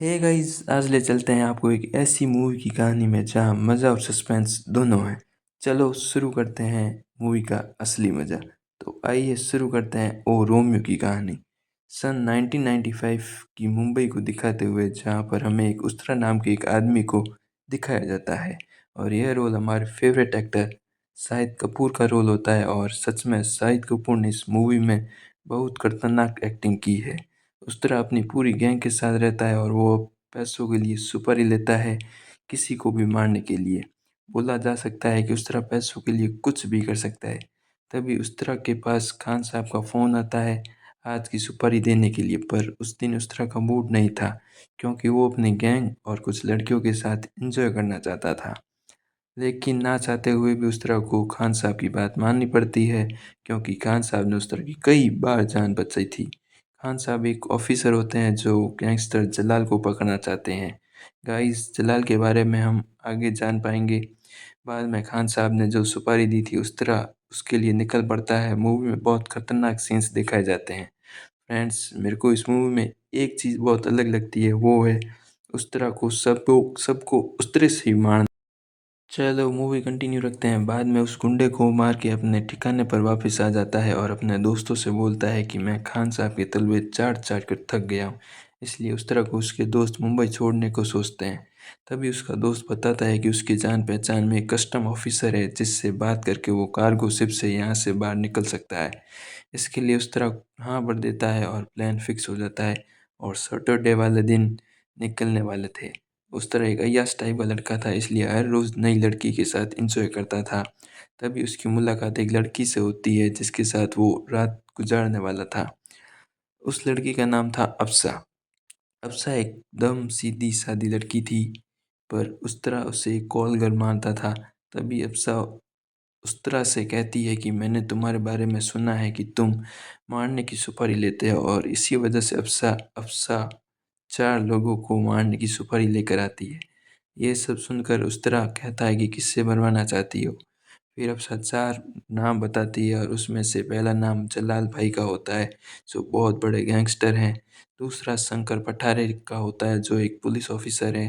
Hey guys, आज ले चलते हैं आपको एक ऐसी मूवी की कहानी में जहां मज़ा और सस्पेंस दोनों है। चलो शुरू करते हैं मूवी का असली मज़ा। तो आइए शुरू करते हैं ओ रोमियो की कहानी। सन 1995 की मुंबई को दिखाते हुए जहां पर हमें एक उस्तरा नाम के एक आदमी को दिखाया जाता है और यह रोल हमारे फेवरेट एक्टर शाहिद कपूर का रोल होता है। और सच में शाहिद कपूर ने इस मूवी में बहुत खतरनाक एक्टिंग की है। उस तरह अपनी पूरी गैंग के साथ रहता है और वो पैसों के लिए सुपारी लेता है, किसी को भी मारने के लिए। बोला जा सकता है कि उस तरह पैसों के लिए कुछ भी कर सकता है। तभी उस तरह के पास खान साहब का फ़ोन आता है आज की सुपारी देने के लिए, पर उस दिन उस तरह का मूड नहीं था क्योंकि वो अपनी गैंग और कुछ लड़कियों के साथ एंजॉय करना चाहता था। लेकिन ना चाहते हुए भी उस तरह को खान साहब की बात माननी पड़ती है क्योंकि खान साहब ने उस तरह की कई बार जान बचाई थी। खान साहब एक ऑफिसर होते हैं जो गैंगस्टर जलाल को पकड़ना चाहते हैं। गाइस, जलाल के बारे में हम आगे जान पाएंगे। बाद में खान साहब ने जो सुपारी दी थी उस तरह उसके लिए निकल पड़ता है। मूवी में बहुत खतरनाक सीन्स दिखाए जाते हैं। फ्रेंड्स, मेरे को इस मूवी में एक चीज़ बहुत अलग लगती है, वो है उस तरह को सबको सबको उस तरह से ही मारना। चलो मूवी कंटिन्यू रखते हैं। बाद में उस गुंडे को मार के अपने ठिकाने पर वापस आ जाता है और अपने दोस्तों से बोलता है कि मैं खान साहब के तलवे चाट चाट कर थक गया हूँ। इसलिए उस तरह को उसके दोस्त मुंबई छोड़ने को सोचते हैं। तभी उसका दोस्त बताता है कि उसकी जान पहचान में एक कस्टम ऑफिसर है जिससे बात करके वो कार्गो शिप से यहाँ से बाहर निकल सकता है। इसके लिए उस तरह हाँ भर देता है और प्लान फिक्स हो जाता है और सैटरडे वाले दिन निकलने वाले थे। उस तरह एक अय्याश टाइप का लड़का था, इसलिए हर रोज़ नई लड़की के साथ एंजॉय करता था। तभी उसकी मुलाकात एक लड़की से होती है जिसके साथ वो रात गुजारने वाला था। उस लड़की का नाम था अफ़सा। अफ़सा एकदम सीधी-सादी लड़की थी, पर उस तरह उसे एक कॉल कर मारता था। तभी अफ़सा उस तरह से कहती है कि मैंने तुम्हारे बारे में सुना है कि तुम मारने की सुपारी लेते हो, और इसी वजह से अफ़सा अफ़सा 4 लोगों को मारने की सुपारी लेकर आती है। ये सब सुनकर उस तरह कहता है कि किससे मरवाना चाहती हो? फिर अफ़सा 4 नाम बताती है और उसमें से पहला नाम जलाल भाई का होता है जो बहुत बड़े गैंगस्टर हैं। दूसरा शंकर पठारे का होता है जो एक पुलिस ऑफिसर है।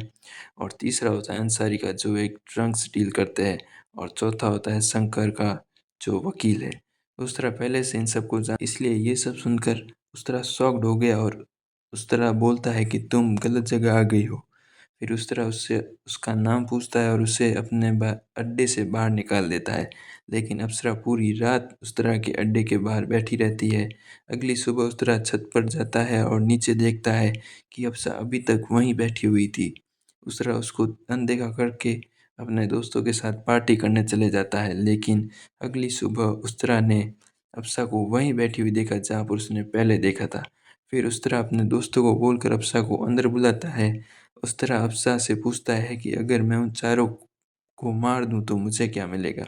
और तीसरा होता है अंसारी का जो एक ड्रग्स डील करते हैं। और चौथा होता है शंकर का जो वकील है। उस तरह पहले से इन सबको जान, इसलिए ये सब सुनकर उस तरह शॉक्ड हो गया और उस तरह बोलता है कि तुम गलत जगह आ गई हो। फिर उस तरह उससे उसका नाम पूछता है और उसे अपने अड्डे से बाहर निकाल देता है। लेकिन अप्सरा पूरी रात उस तरह के अड्डे के बाहर बैठी रहती है। अगली सुबह उस तरह छत पर जाता है और नीचे देखता है कि अप्सरा अभी तक वहीं बैठी हुई थी। उस तरह उसको अनदेखा करके अपने दोस्तों के साथ पार्टी करने चले जाता है। लेकिन अगली सुबह उस तरह ने अप्सरा को वहीं बैठी हुई देखा जहाँ पर उसने पहले देखा था। फिर उस तरह अपने दोस्तों को बोलकर अप्सरा को अंदर बुलाता है। उस तरह अफ़सा से पूछता है कि अगर मैं उन चारों को मार दूँ तो मुझे क्या मिलेगा?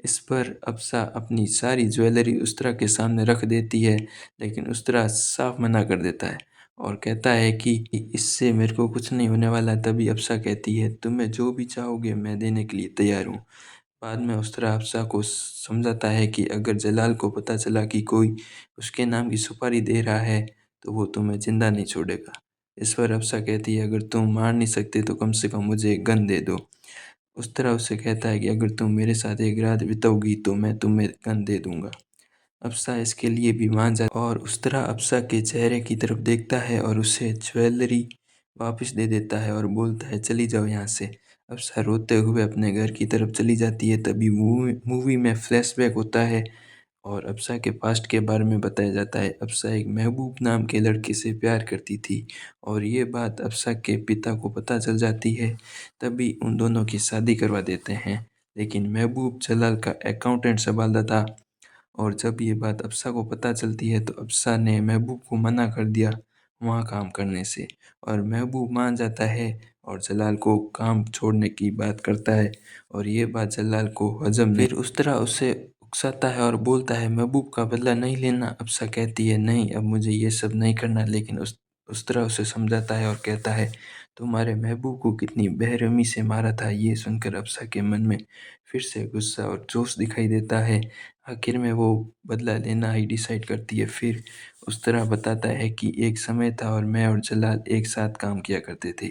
इस पर अफ़सा अपनी सारी ज्वेलरी उस तरह के सामने रख देती है, लेकिन उस तरह साफ मना कर देता है और कहता है कि इससे मेरे को कुछ नहीं होने वाला। तभी अफ़सा कहती है तुम्हें जो भी चाहोगे मैं देने के लिए तैयार हूँ। बाद में उस तरह अफ़सा को समझाता है कि अगर जलाल को पता चला कि कोई उसके नाम की सुपारी दे रहा है तो वो तुम्हें ज़िंदा नहीं छोड़ेगा। इस पर अफ़सा कहती है अगर तुम मार नहीं सकते तो कम से कम मुझे एक गन दे दो। उस तरह उससे कहता है कि अगर तुम मेरे साथ एक रात बिताओगी तो मैं तुम्हें गन दे दूँगा। अफ़सा इसके लिए भी मान जाता और उस तरह अफ़सा के चेहरे की तरफ देखता है और उसे ज्वेलरी वापस दे देता है और बोलता है चली जाओ यहाँ से। अफ़सा रोते हुए अपने घर की तरफ चली जाती है। तभी मूवी में फ्लैशबैक होता है और अफ़सा के पास्ट के बारे में बताया जाता है। अफ़सा एक महबूब नाम के लड़के से प्यार करती थी और ये बात अफ़सा के पिता को पता चल जाती है। तभी उन दोनों की शादी करवा देते हैं। लेकिन महबूब जलाल का अकाउंटेंट संभालता था और जब ये बात अफ़सा को पता चलती है तो अफ़सा ने महबूब को मना कर दिया वहाँ काम करने से, और महबूब मान जाता है और जलाल को काम छोड़ने की बात करता है। और ये बात जलाल को हजम नहीं, फिर उस तरह उसे उकसाता है और बोलता है महबूब का बदला नहीं लेना। अफ़सा कहती है नहीं, अब मुझे ये सब नहीं करना। लेकिन उस उस्तरा उसे समझाता है और कहता है, तुम्हारे महबूब को कितनी बेरहमी से मारा था। ये सुनकर अफसा के मन में फिर से गुस्सा और जोश दिखाई देता है। आखिर में वो बदला लेना ही डिसाइड करती है। फिर उस्तरा बताता है कि एक समय था और मैं और जलाल एक साथ काम किया करते थे।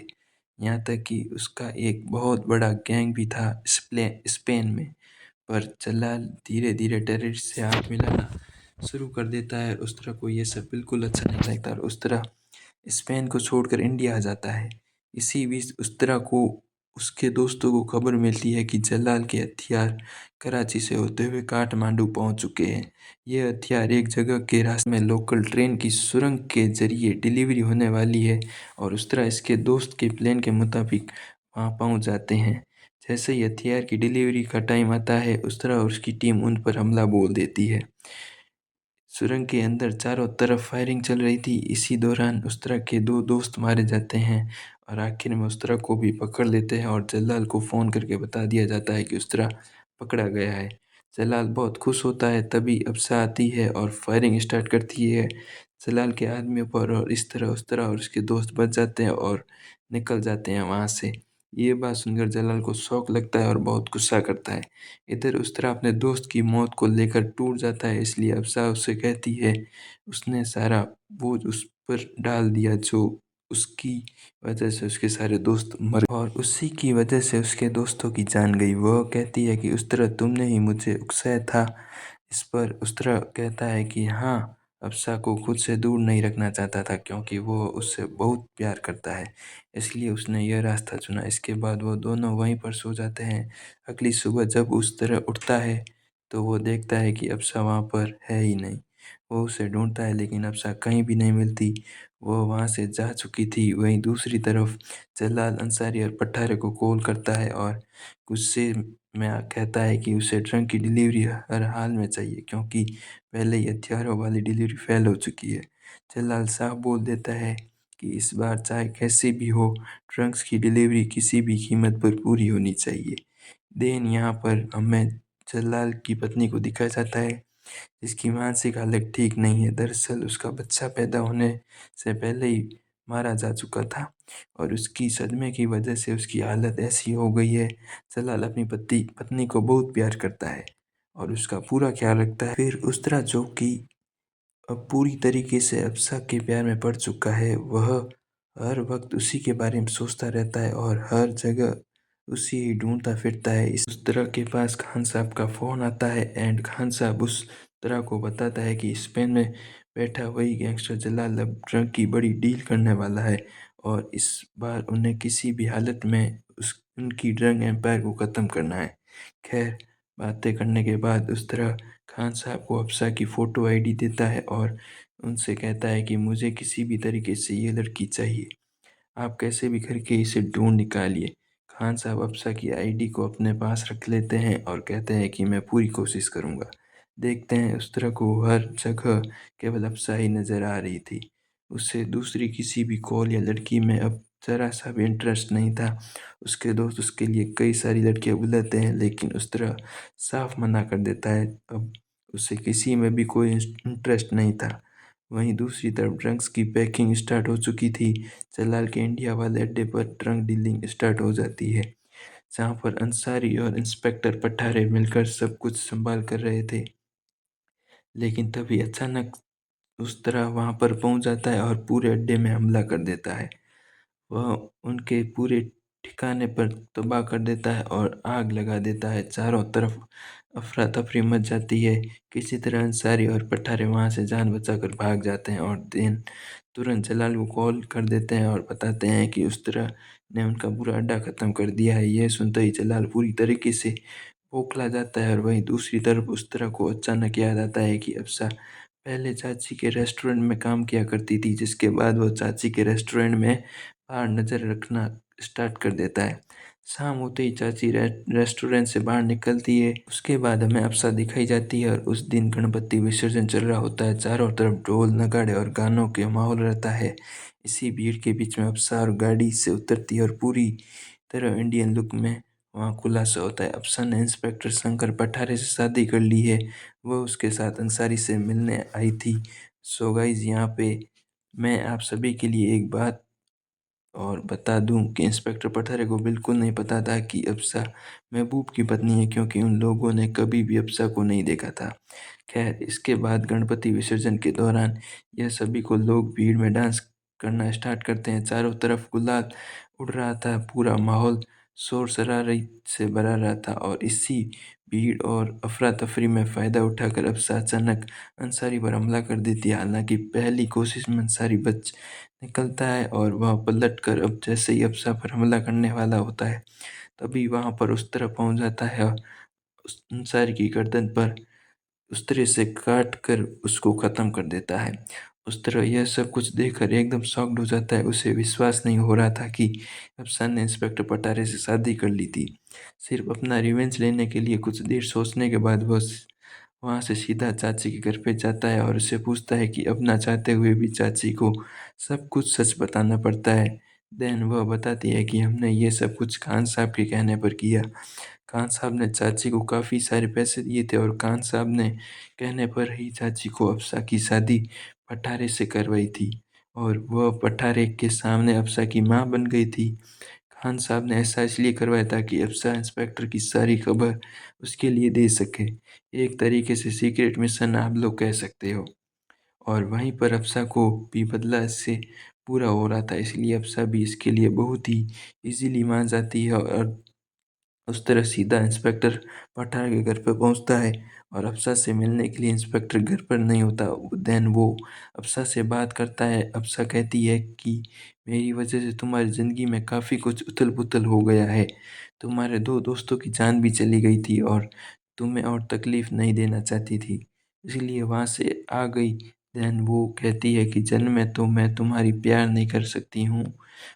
यहाँ तक कि उसका एक बहुत बड़ा गैंग भी था स्पेन में। पर जलाल धीरे धीरे टेररिस्ट से हाथ मिलाना शुरू कर देता है। उस तरह को ये सब बिल्कुल अच्छा नहीं लगता और उस तरह स्पेन को छोड़कर इंडिया आ जाता है। इसी बीच उस तरह को उसके दोस्तों को खबर मिलती है कि जलाल के हथियार कराची से होते हुए काठमांडू पहुंच चुके हैं। ये हथियार एक जगह के रास्ते में लोकल ट्रेन की सुरंग के जरिए डिलीवरी होने वाली है और उस तरह इसके दोस्त के प्लान के मुताबिक वहां पहुंच जाते हैं। जैसे ही हथियार की डिलीवरी का टाइम आता है उस तरह उसकी टीम उन पर हमला बोल देती है। सुरंग के अंदर चारों तरफ फायरिंग चल रही थी। इसी दौरान उस तरह के दो दोस्त मारे जाते हैं और आखिर में उस तरह को भी पकड़ लेते हैं और जलाल को फ़ोन करके बता दिया जाता है कि उस तरह पकड़ा गया है। जलाल बहुत खुश होता है। तभी अफसा आती है और फायरिंग स्टार्ट करती है जलाल के आदमियों पर और इस तरह उस तरह और उसके दोस्त बच जाते हैं और निकल जाते हैं वहाँ से। ये बात सुनकर जलाल को शौक लगता है और बहुत गुस्सा करता है। इधर उस तरह अपने दोस्त की मौत को लेकर टूट जाता है। इसलिए अफ़सा उससे कहती है उसने सारा बोझ उस पर डाल दिया जो उसकी वजह से उसके सारे दोस्त मर और उसी की वजह से उसके दोस्तों की जान गई। वह कहती है कि उस तरह तुमने ही मुझे उकसाया था। इस पर उस तरह कहता है कि हाँ, अफ़सा को खुद से दूर नहीं रखना चाहता था क्योंकि वो उससे बहुत प्यार करता है, इसलिए उसने यह रास्ता चुना। इसके बाद वो दोनों वहीं पर सो जाते हैं। अगली सुबह जब उस तरह उठता है तो वो देखता है कि अफ़सा वहाँ पर है ही नहीं। वो उसे ढूंढता है लेकिन अफ़सा कहीं भी नहीं मिलती। वो वहाँ से जा चुकी थी। वहीं दूसरी तरफ जलाल अंसारी और पठारे को कॉल करता है और गुस्से में कहता है कि उसे ट्रक की डिलीवरी हर हाल में चाहिए क्योंकि पहले ही हथियारों वाली डिलीवरी फेल हो चुकी है। जलाल साफ बोल देता है कि इस बार चाहे कैसे भी हो, ड्रग्स की डिलीवरी किसी भी कीमत पर पूरी होनी चाहिए। देन यहाँ पर हमें जलाल की पत्नी को दिखाया जाता है जिसकी मानसिक हालत ठीक नहीं है। दरअसल उसका बच्चा पैदा होने से पहले ही मारा जा चुका था और उसकी सदमे की वजह से उसकी हालत ऐसी हो गई है। जलाल अपनी पति पत्नी को बहुत प्यार करता है और उसका पूरा ख्याल रखता है। फिर उस तरह जो कि अब पूरी तरीके से अफ़सा के प्यार में पड़ चुका है, वह हर वक़्त उसी के बारे में सोचता रहता है और हर जगह उसे ही ढूँढता फिरता है। उस तरह के पास खान साहब का फ़ोन आता है एंड खान साहब उस तरह को बताता है कि स्पेन में बैठा वही गैंगस्टर जलाल अब ड्रग की बड़ी डील करने वाला है और इस बार उन्हें किसी भी हालत में उस उनकी ड्रग एम्पायर को ख़त्म करना है। खैर, बातें करने के बाद उस तरह खान साहब को अफ़सा की फ़ोटो आईडी देता है और उनसे कहता है कि मुझे किसी भी तरीके से ये लड़की चाहिए। आप कैसे भी करके इसे ढूँढ निकालिए। खान साहब अफ़सा की आईडी को अपने पास रख लेते हैं और कहते हैं कि मैं पूरी कोशिश करूँगा। देखते हैं उस तरह को हर जगह केवल अफ़सा ही नज़र आ रही थी। उसे दूसरी किसी भी कॉल या लड़की में अब ज़रा-सा भी इंटरेस्ट नहीं था। उसके दोस्त उसके लिए कई सारी लड़कियाँ बुलाते हैं लेकिन उस तरह साफ मना कर देता है। अब उसे किसी में भी कोई इंटरेस्ट नहीं था। वहीं दूसरी तरफ ड्रग्स की पैकिंग स्टार्ट हो चुकी थी। जलाल के इंडिया वाले अड्डे पर ड्रग डीलिंग स्टार्ट हो जाती है, जहाँ पर अंसारी और इंस्पेक्टर पठारे मिलकर सब कुछ संभाल कर रहे थे। लेकिन तभी अचानक उस तरह वहाँ पर पहुँच जाता है और पूरे अड्डे में हमला कर देता है। वह उनके पूरे ठिकाने पर तबाह कर देता है और आग लगा देता है। चारों तरफ अफरा-तफरी मच जाती है। किसी तरह अंसारी और पठारे वहाँ से जान बचाकर भाग जाते हैं और देन तुरंत जलाल को कॉल कर देते हैं और बताते हैं कि उस तरह ने उनका पूरा अड्डा ख़त्म कर दिया है। यह सुनते ही जलाल पूरी तरीके से बौखला जाता है और वहीं दूसरी तरफ उस तरह को अचानक याद आता है कि अफ़सा पहले चाची के रेस्टोरेंट में काम किया करती थी, जिसके बाद वो चाची के रेस्टोरेंट में बाहर नज़र रखना स्टार्ट कर देता है। शाम होते ही चाची रेस्टोरेंट से बाहर निकलती है। उसके बाद हमें अफ़सा दिखाई जाती है और उस दिन गणपति विसर्जन चल रहा होता है। चारों तरफ ढोल, नगाड़े और गानों के माहौल रहता है। इसी भीड़ के बीच में अफ़सा और गाड़ी से उतरती है और पूरी तरह इंडियन लुक में वहाँ खुलासा होता है। अफ़सा ने इंस्पेक्टर शंकर पठारे से शादी कर ली है। वह उसके साथ अंसारी से मिलने आई थी। सो गाइस, यहाँ पे मैं आप सभी के लिए एक बात और बता दूं कि इंस्पेक्टर पठारे को बिल्कुल नहीं पता था कि अफसा महबूब की पत्नी है, क्योंकि उन लोगों ने कभी भी अफसा को नहीं देखा था। खैर, इसके बाद गणपति विसर्जन के दौरान यह सभी को लोग भीड़ में डांस करना स्टार्ट करते हैं। चारों तरफ गुलाल उड़ रहा था, पूरा माहौल शोर शरारत से भरा रहा था, और इसी भीड़ और अफरा तफरी में फ़ायदा उठाकर अफसा अचानक अंसारी पर हमला कर देती है। हालांकि पहली कोशिश में अंसारी बच निकलता है और वह पलटकर अब जैसे ही अफसा पर हमला करने वाला होता है, तभी वहां पर उस तरफ पहुंच जाता है और उस अंसारी की गर्दन पर उस तरह से काट कर उसको ख़त्म कर देता है। उस तरह यह सब कुछ देखकर एकदम शॉक्ड हो जाता है। उसे विश्वास नहीं हो रहा था कि अफसान ने इंस्पेक्टर पटारे से शादी कर ली थी। सिर्फ अपना रिवेंज लेने के लिए कुछ देर सोचने के बाद वह वहाँ से सीधा चाची के घर पे जाता है और उससे पूछता है कि अब ना चाहते हुए भी चाची को सब कुछ सच बताना पड़ता है। देन वह बताती है कि हमने ये सब कुछ खान साहब के कहने पर किया। खान साहब ने चाची को काफ़ी सारे पैसे दिए थे और खान साहब ने कहने पर ही चाची को अफसा की शादी पठारे से करवाई थी, और वह पठारे के सामने अफसा की माँ बन गई थी। खान साहब ने ऐसा इसलिए करवाया ताकि अफसा इंस्पेक्टर की सारी खबर उसके लिए दे सके। एक तरीके से सीक्रेट मिशन आप लोग कह सकते हो। और वहीं पर अफसा को भी बदला इससे पूरा हो रहा था, इसलिए अफसा भी इसके लिए बहुत ही इजीली मान जाती है और उस तरह सीधा इंस्पेक्टर पठार के घर पर पहुंचता है। और अफसा से मिलने के लिए इंस्पेक्टर घर पर नहीं होता। देन वो अफसा से बात करता है। अफसा कहती है कि मेरी वजह से तुम्हारी ज़िंदगी में काफ़ी कुछ उथल पुथल हो गया है। तुम्हारे दो दोस्तों की जान भी चली गई थी और तुम्हें और तकलीफ़ नहीं देना चाहती थी, इसलिए वहाँ से आ गई। देन वो कहती है कि जन्म में तो मैं तुम्हारी प्यार नहीं कर सकती हूँ।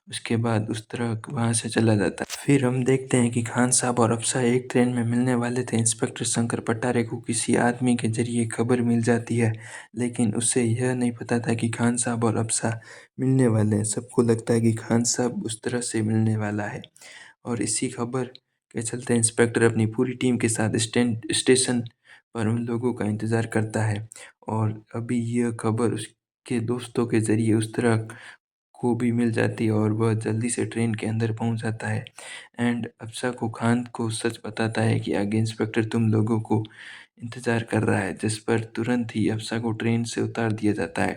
उसके बाद उस तरह वहाँ से चला जाता है। फिर हम देखते हैं कि खान साहब और अफसा एक ट्रेन में मिलने वाले थे। इंस्पेक्टर शंकर पटारे को किसी आदमी के जरिए खबर मिल जाती है, लेकिन उसे यह नहीं पता था कि खान साहब और अफसा मिलने वाले हैं। सबको लगता है कि खान साहब उस तरह से मिलने वाला है, और इसी खबर के चलते इंस्पेक्टर अपनी पूरी टीम के साथ स्टेशन पर उन लोगों का इंतज़ार करता है। और अभी यह खबर उसके दोस्तों के ज़रिए उस तरह को भी मिल जाती है और वह जल्दी से ट्रेन के अंदर पहुंच जाता है। एंड अफसा को खान को सच बताता है कि आगे इंस्पेक्टर तुम लोगों को इंतज़ार कर रहा है, जिस पर तुरंत ही अफसा को ट्रेन से उतार दिया जाता है।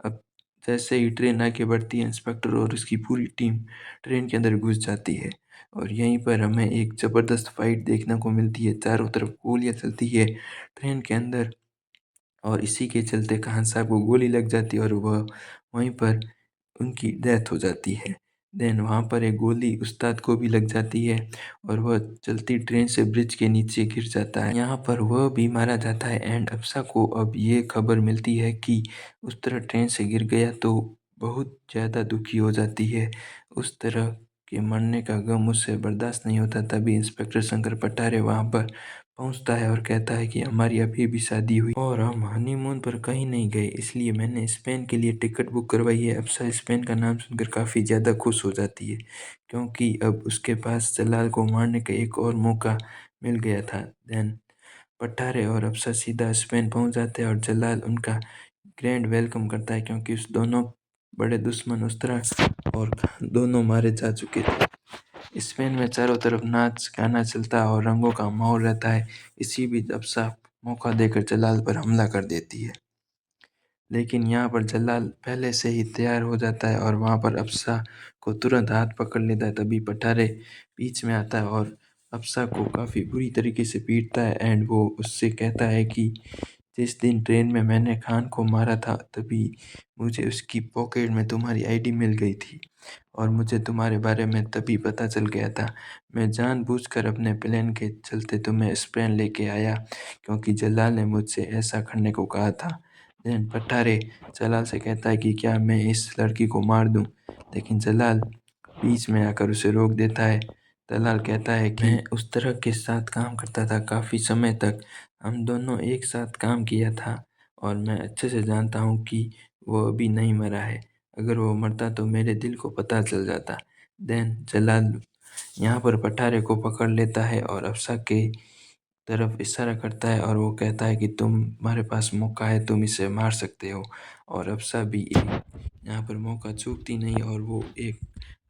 अब जैसे ही ट्रेन आगे बढ़ती है, इंस्पेक्टर और उसकी पूरी टीम ट्रेन के अंदर घुस जाती है, और यहीं पर हमें एक ज़बरदस्त फाइट देखने को मिलती है। चारों तरफ गोलियां चलती है ट्रेन के अंदर, और इसी के चलते खान साहब को गोली लग जाती है और वह वहीं पर उनकी डेथ हो जाती है। देन वहाँ पर एक गोली उस्ताद को भी लग जाती है और वह चलती ट्रेन से ब्रिज के नीचे गिर जाता है। यहाँ पर वह भी मारा जाता है। एंड अफसा को अब ये खबर मिलती है कि उस तरह ट्रेन से गिर गया तो बहुत ज़्यादा दुखी हो जाती है। उस तरह के मरने का गम उससे बर्दाश्त नहीं होता। तभी इंस्पेक्टर शंकर पटारे वहाँ पर पहुँचता है और कहता है कि हमारी अभी भी शादी हुई और हम हनीमून पर कहीं नहीं गए, इसलिए मैंने स्पेन के लिए टिकट बुक करवाई है। अफसा स्पेन का नाम सुनकर काफ़ी ज़्यादा खुश हो जाती है, क्योंकि अब उसके पास जलाल को मारने का एक और मौका मिल गया था। देन पठारे और अफसा सीधा स्पेन पहुंच जाते हैं और जलाल उनका ग्रैंड वेलकम करता है, क्योंकि उस दोनों बड़े दुश्मन उस तरह और दोनों मारे जा चुके थे। स्पेन में चारों तरफ नाच गाना चलता है और रंगों का माहौल रहता है। इसी बीच अफसा मौका देकर जलाल पर हमला कर देती है, लेकिन यहाँ पर जलाल पहले से ही तैयार हो जाता है और वहाँ पर अफसा को तुरंत हाथ पकड़ लेता है। तभी पठारे बीच में आता है और अफसा को काफ़ी बुरी तरीके से पीटता है। एंड वो उससे कहता है कि जिस दिन ट्रेन में मैंने खान को मारा था, तभी मुझे उसकी पॉकेट में तुम्हारी आईडी मिल गई थी और मुझे तुम्हारे बारे में तभी पता चल गया था। मैं जानबूझकर अपने प्लान के चलते तुम्हें स्पेन लेके आया, क्योंकि जलाल ने मुझसे ऐसा करने को कहा था। देन पठारे जलाल से कहता है कि क्या मैं इस लड़की को मार दूं, लेकिन जलाल बीच में आकर उसे रोक देता है। जलाल कहता है कि मैं उस तरह के साथ काम करता था काफ़ी समय तक, हम दोनों एक साथ काम किया था और मैं अच्छे से जानता हूँ कि वो अभी नहीं मरा है। अगर वो मरता तो मेरे दिल को पता चल जाता। देन जलाल यहाँ पर पठारे को पकड़ लेता है और अफसा के तरफ इशारा करता है और वो कहता है कि तुम्हारे पास मौका है, तुम इसे मार सकते हो। और अफ़सा भी यहाँ पर मौका चूकती नहीं और वो एक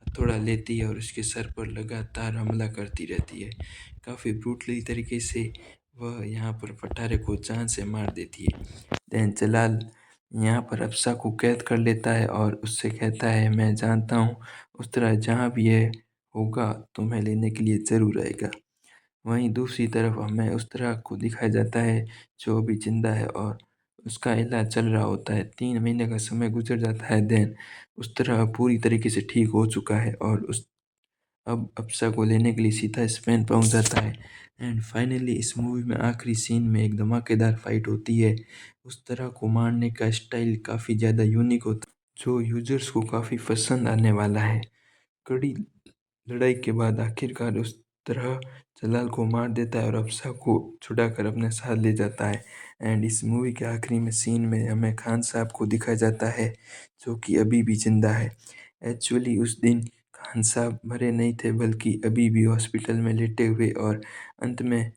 हथौड़ा लेती है और उसके सर पर लगातार हमला करती रहती है। काफ़ी ब्रूटली तरीके से वह यहाँ पर पटारे को जान से मार देती है। देन जलाल यहाँ पर अफ़सा को कैद कर लेता है और उससे कहता है, मैं जानता हूँ उस तरह जहाँ भी ये होगा तुम्हें लेने के लिए ज़रूर आएगा। वहीं दूसरी तरफ हमें उस तरह को दिखाया जाता है जो अभी ज़िंदा है और उसका इलाज चल रहा होता है। 3 महीने का समय गुज़र जाता है। देन उस तरह पूरी तरीके से ठीक हो चुका है और उस अब अप्सा को लेने के लिए सीधा स्पेन पहुंच जाता है। एंड फाइनली इस मूवी में आखिरी सीन में एक धमाकेदार फाइट होती है। उस तरह को मारने का स्टाइल काफ़ी ज़्यादा यूनिक होता है जो यूजर्स को काफ़ी पसंद आने वाला है। कड़ी लड़ाई के बाद आखिरकार उस तरह जलाल को मार देता है और अफसा को छुड़ाकर अपने साथ ले जाता है। एंड इस मूवी के आखिरी में सीन में हमें खान साहब को दिखाया जाता है जो कि अभी भी जिंदा है। एक्चुअली उस दिन खान साहब मरे नहीं थे बल्कि अभी भी हॉस्पिटल में लेटे हुए और अंत में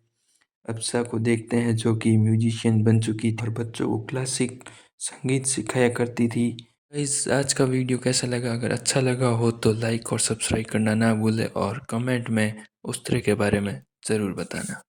अफसा को देखते हैं जो कि म्यूजिशियन बन चुकी थी और बच्चों को क्लासिक संगीत सिखाया करती थी। इस आज का वीडियो कैसा लगा? अगर अच्छा लगा हो तो लाइक और सब्सक्राइब करना ना भूलें और कमेंट में उस तरह के बारे में ज़रूर बताना।